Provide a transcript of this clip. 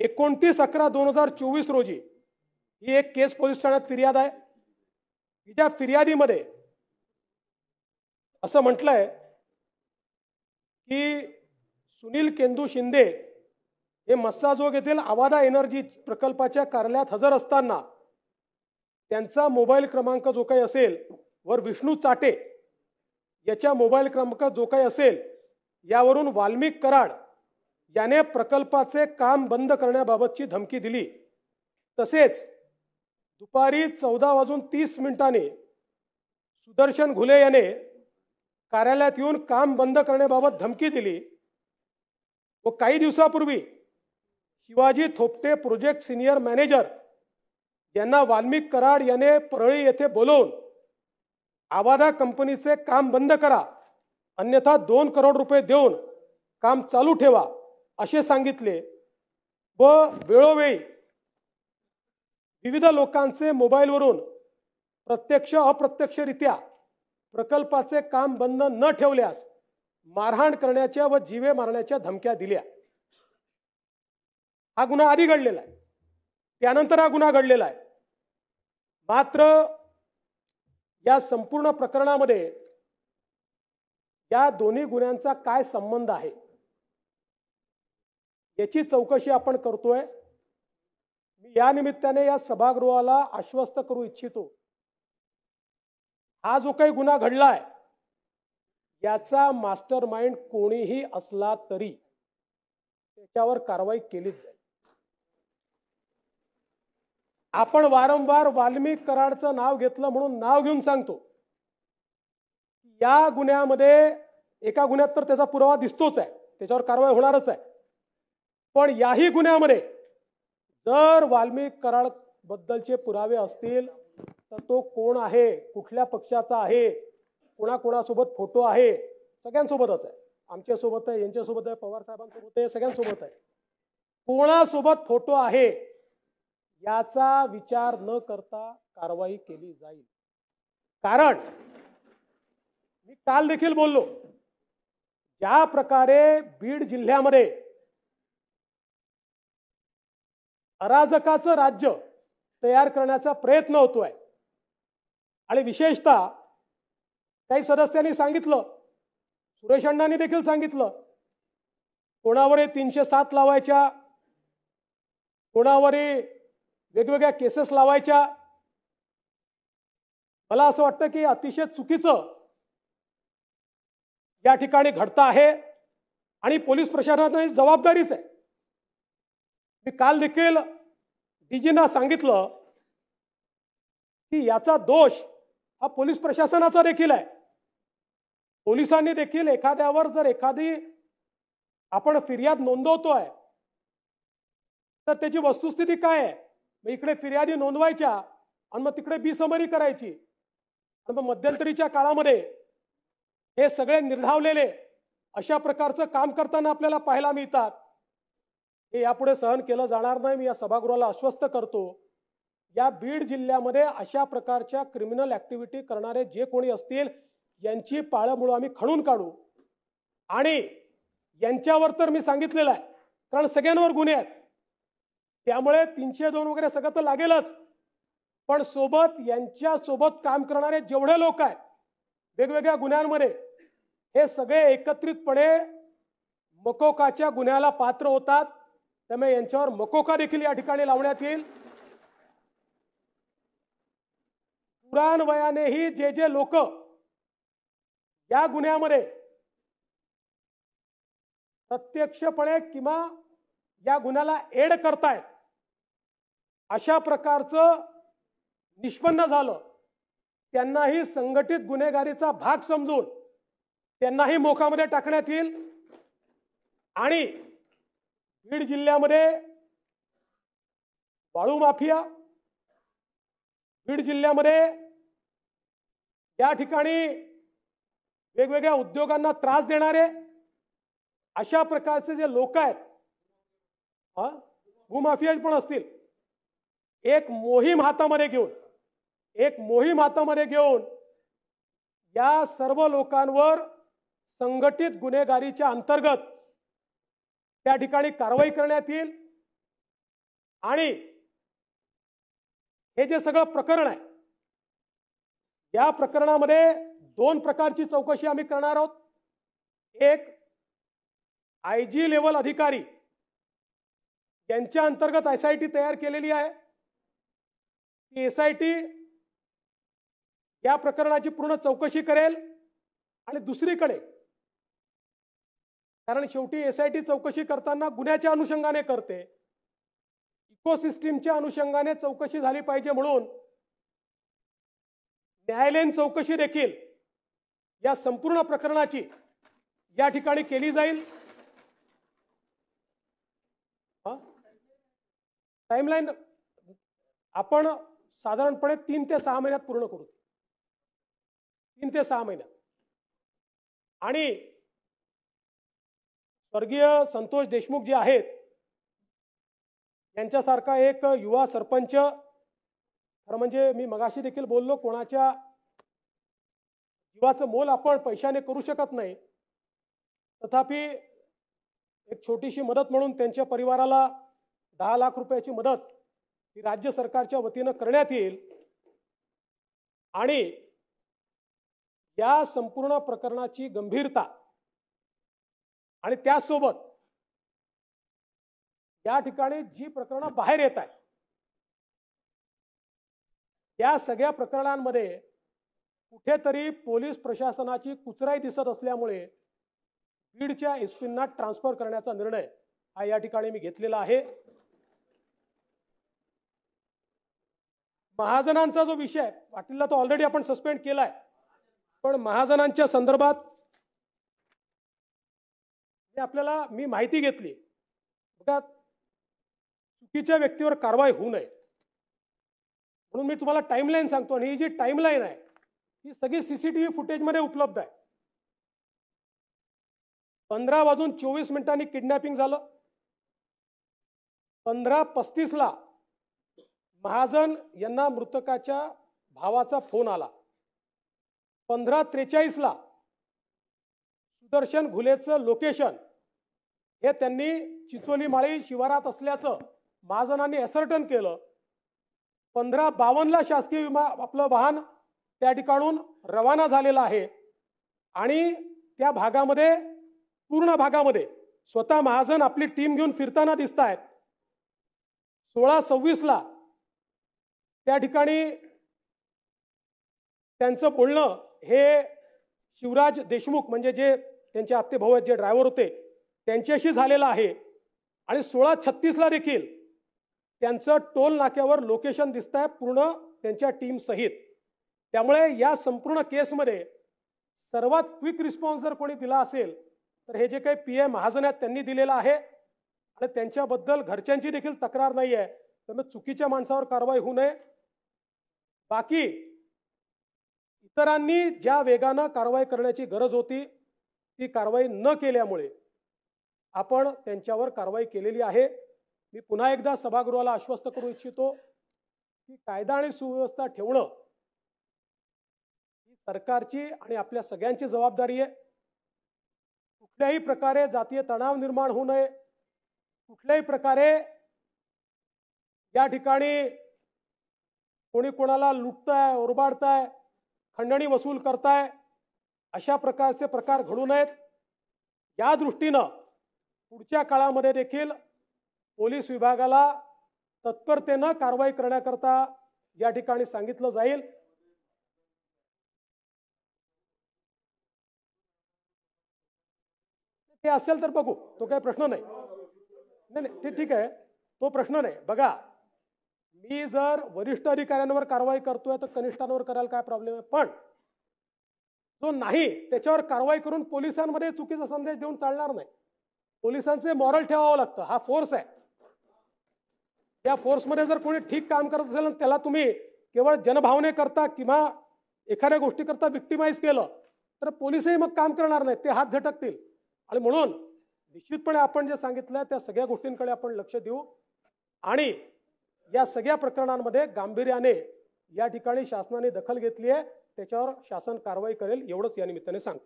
29/11/2024 रोजी ही एक केस पोलीस ठाण्यात फिर्याद आहे. हिच्या फिर्यादीमध्ये असं म्हटलंय की सुनील केंदू शिंदे हे मस्साजोग येथील आवादा एनर्जी प्रकल्पाच्या कार्यालयात हजर असताना त्यांचा मोबाईल क्रमांक जो काही असेल वर विष्णू चाटे याच्या मोबाईल क्रमांक जो काही असेल यावरून वाल्मिक कराड याने प्रकल्पाचे काम बंद करण्याबाबतची धमकी दिली. तसेच दुपारी 14:30 सुदर्शन घुले याने कार्यालयात येऊन काम बंद करण्याबाबत धमकी दिली व काही दिवसापूर्वी Shivaji Thopte project senior manager यांना वाल्मिक कराड याने परळी येथे बोलवून आवादा कंपनीचे काम बंद करा अन्यथा 2 करोड रुपये देऊन काम चालू ठेवा असे सांगितले व वेळोवेळी विविध लोकांचे मोबाईलवरून प्रत्यक्ष अप्रत्यक्षरित्या प्रकल्पाचे काम बंद न ठेवल्यास मारहाण करण्याच्या व जीवे मारण्याच्या धमक्या दिल्या. हा गुन्हा आधी घडलेला आहे, त्यानंतर हा गुन्हा घडलेला आहे. मात्र या संपूर्ण प्रकरणामध्ये या दोन्ही गुन्ह्यांचा काय संबंध आहे याची चौकशी आपण करतोय. मी या निमित्ताने या सभागृहाला आश्वस्त करू इच्छितो, हा जो काही गुन्हा घडलाय याचा मास्टर माइंड कोणीही असला तरी त्याच्यावर कारवाई केलीच जाईल. आपण वारंवार वाल्मिक कराडचं नाव घेतलं म्हणून नाव घेऊन सांगतो, या गुन्ह्यामध्ये एका गुन्ह्यात तर त्याचा पुरावा दिसतोच आहे, त्याच्यावर कारवाई होणारच आहे. पण याही गुन्ह्यामध्ये जर वाल्मिक कराड बद्दलचे पुरावे असतील तर तो कोण आहे, कुठल्या पक्षाचा आहे, कोणाकोणासोबत फोटो आहे, सगळ्यांसोबतच आहे. आमच्यासोबत आहे, यांच्यासोबत आहे, पवार साहेबांसोबत आहे, सगळ्यांसोबत आहे. कोणासोबत फोटो आहे याचा विचार न करता कारवाई केली जाईल. कारण मी काल देखील बोललो, ज्या प्रकारे बीड जिल्ह्यामध्ये अराजकाचं राज्य तयार करण्याचा प्रयत्न होतोय आणि विशेषतः काही सदस्यांनी सांगितलं, सुरेश अण्णांनी देखील सांगितलं, कोणावर 307 लावायच्या, कोणावर वेगवेगळ्या केसेस लावायच्या. मला असं वाटतं की अतिशय चुकीचं या ठिकाणी घडतं आहे आणि पोलीस प्रशासनाची जबाबदारीच आहे. मी काल देखील डीजींना सांगितलं की याचा दोष हा पोलीस प्रशासनाचा देखील आहे. पोलिसांनी देखील एखाद्यावर जर एखादी आपण फिर्याद नोंदवतोय तर त्याची वस्तुस्थिती काय आहे, मग इकडे फिर्यादी नोंदवायच्या आणि मग तिकडे बिसमरी करायची आणि मग मध्यंतरीच्या काळामध्ये हे सगळे निर्ढावलेले अशा प्रकारचं काम करताना आपल्याला पाहायला मिळतात. हे यापुढे सहन केलं जाणार नाही. मी या सभागृहाला आश्वस्त करतो, या बीड जिल्ह्यामध्ये अशा प्रकारच्या क्रिमिनल ऍक्टिव्हिटी करणारे जे कोणी असतील यांची पाळंमुळं आम्ही खणून काढू आणि यांच्यावर तर मी सांगितलेलं आहे, कारण सगळ्यांवर गुन्हे आहेत, त्यामुळे 302 वगैरे सगळं तर लागेलच. पण सोबत यांच्या सोबत काम करणारे जेवढे लोक आहेत वेगवेगळ्या गुन्ह्यांमध्ये, हे सगळे एकत्रितपणे मकोकाच्या गुन्ह्याला पात्र होतात. त्यामुळे यांच्यावर मकोका देखील या ठिकाणी लावण्यात येईल. पुराण वयानेही जे जे लोक या गुन्ह्यामध्ये प्रत्यक्षपणे किंवा या गुन्ह्याला एड करतायत अशा प्रकारचं निष्पन्न झालं, त्यांनाही संघटित गुन्हेगारीचा भाग समजून त्यांनाही मोकामध्ये टाकण्यात येईल. आणि बीड जिल्ह्यामध्ये वाळू माफिया, बीड जिल्ह्यामध्ये या ठिकाणी वेगवेगळ्या उद्योगांना त्रास देणारे अशा प्रकारचे जे लोक आहेत, भूमाफिया पण असतील, एक मोहीम हातामध्ये घेऊन या सर्व लोकांवर संघटित गुन्हेगारीच्या अंतर्गत त्या ठिकाणी कारवाई करण्यात येईल. आणि हे जे सगळं प्रकरण आहे, या प्रकरणामध्ये दोन प्रकारची चौकशी आम्ही करणार आहोत. एक, आयजी लेवल अधिकारी यांच्या अंतर्गत एसआयटी तयार केलेली आहे. ती एसआयटी या प्रकरणाची पूर्ण चौकशी करेल. आणि दुसरीकडे, कारण शेवटी एसआयटी चौकशी करताना गुन्ह्याच्या अनुषंगाने करते, इकोसिस्टीमच्या अनुषंगाने चौकशी झाली पाहिजे, म्हणून न्यायालयीन चौकशी देखील या संपूर्ण प्रकरणाची या ठिकाणी केली जाईल. टाइमलाईन आपण साधारणपणे 3 ते 6 महिन्यात पूर्ण करू. 3 ते 6 महिन्यात. आणि स्वर्गीय संतोष देशमुख जे आहेत, यांच्यासारखा एक युवा सरपंच, खरं म्हणजे मी मगाशी देखील बोललो, कोणाच्या जीवाचं मोल आपण पैशाने करू शकत नाही. तथापि एक छोटीशी मदत म्हणून त्यांच्या परिवाराला 10 लाख रुपयाची मदत ही राज्य सरकारच्या वतीनं करण्यात येईल. आणि या संपूर्ण प्रकरणाची गंभीरता आणि त्यासोबत या ठिकाणी जी प्रकरणं बाहेर येत आहेत, या सगळ्या प्रकरणांमध्ये कुठेतरी पोलीस प्रशासनाची कुचराई दिसत असल्यामुळे बीडच्या एसपींना ट्रान्सफर करण्याचा निर्णय हा या ठिकाणी मी घेतलेला आहे. महाजनांचा जो विषय आहे, पाटीलला तो ऑलरेडी आपण सस्पेंड केलाय, पण महाजनांच्या संदर्भात आपल्याला मी माहिती घेतली. बघा, चुकीच्या व्यक्तीवर कारवाई होऊ नये म्हणून मी तुम्हाला टाइमलाईन सांगतो. आणि ही जी टाइमलाईन आहे ही सगळी सीसीटीव्ही फुटेजमध्ये उपलब्ध आहे. 15:24 किडनॅपिंग झालं. 15:35 महाजन यांना मृतकाच्या भावाचा फोन आला. 15:43 सुदर्शन घुलेचं लोकेशन हे त्यांनी चिचोली माळी शिवारात असल्याचं महाजनांनी असर्टन केलं. 15:52 शासकीय आपलं वाहन त्या ठिकाणून रवाना झालेलं आहे. आणि त्या भागामध्ये, पूर्ण भागामध्ये स्वतः महाजन आपली टीम घेऊन फिरताना दिसत आहेत. 16:26 त्या ठिकाणी त्यांचं बोलणं हे शिवराज देशमुख, म्हणजे जे त्यांचे आत्ते भाऊ आहेत, जे ड्रायव्हर होते, त्यांच्याशी झालेलं आहे. आणि 16:36 देखील त्यांचं टोल नाक्यावर लोकेशन दिसत आहे पूर्ण त्यांच्या टीम सहित. त्यामुळे या संपूर्ण केसमध्ये सर्वात क्विक रिस्पॉन्स जर कोणी दिला असेल तर हे जे काही पीए महाजन आहेत त्यांनी दिलेला आहे. आणि त्यांच्याबद्दल घरच्यांची देखील तक्रार नाही आहे. त्यामुळे चुकीच्या माणसावर कारवाई होऊ नये. बाकी इतरांनी ज्या वेगानं कारवाई करण्याची गरज होती ती कारवाई न केल्यामुळे आपण त्यांच्यावर कारवाई केलेली आहे. मी पुन्हा एकदा सभागृहाला आश्वस्त करू इच्छितो की कायदा आणि सुव्यवस्था ठेवणं ही सरकारची आणि आपल्या सगळ्यांची जबाबदारी आहे. कुठल्याही प्रकारे जातीय तणाव निर्माण होऊ नये, कुठल्याही प्रकारे या ठिकाणी कोणी कोणाला लुटताय, ओरबाडताय, खंडणी वसूल करताय, अशा प्रकारचे प्रकार घडू नयेत. या दृष्टीनं पुढच्या काळामध्ये देखील पोलीस विभागाला तत्परतेनं कारवाई करण्याकरता या ठिकाणी सांगितलं जाईल. ते असेल तर बघू, तो काही प्रश्न नाही. नाही, ते ठीक आहे, तो प्रश्न नाही. बघा, मी जर वरिष्ठ अधिकाऱ्यांवर कारवाई करतोय तर कनिष्ठांवर करायला काय प्रॉब्लेम आहे. पण जो नाही त्याच्यावर कारवाई करून पोलिसांमध्ये चुकीचा संदेश देऊन चालणार नाही. पोलिसांचे मॉरल ठेवावं लागतं. हा फोर्स आहे. त्या फोर्समध्ये जर कोणी ठीक काम करत असेल आणि त्याला तुम्ही केवळ जनभावने करता किंवा एखाद्या गोष्टी करता विक्टिमाइज केलं तर पोलिसही मग काम करणार नाहीत, ते हात झटकतील. आणि म्हणून निश्चितपणे आपण जे सांगितलं त्या सगळ्या गोष्टींकडे आपण लक्ष देऊ आणि या सगळ्या प्रकरणांमध्ये गांभीर्याने या ठिकाणी शासनाने दखल घेतली आहे, त्याच्यावर शासन कारवाई करेल, एवढंच या निमित्ताने सांगतो.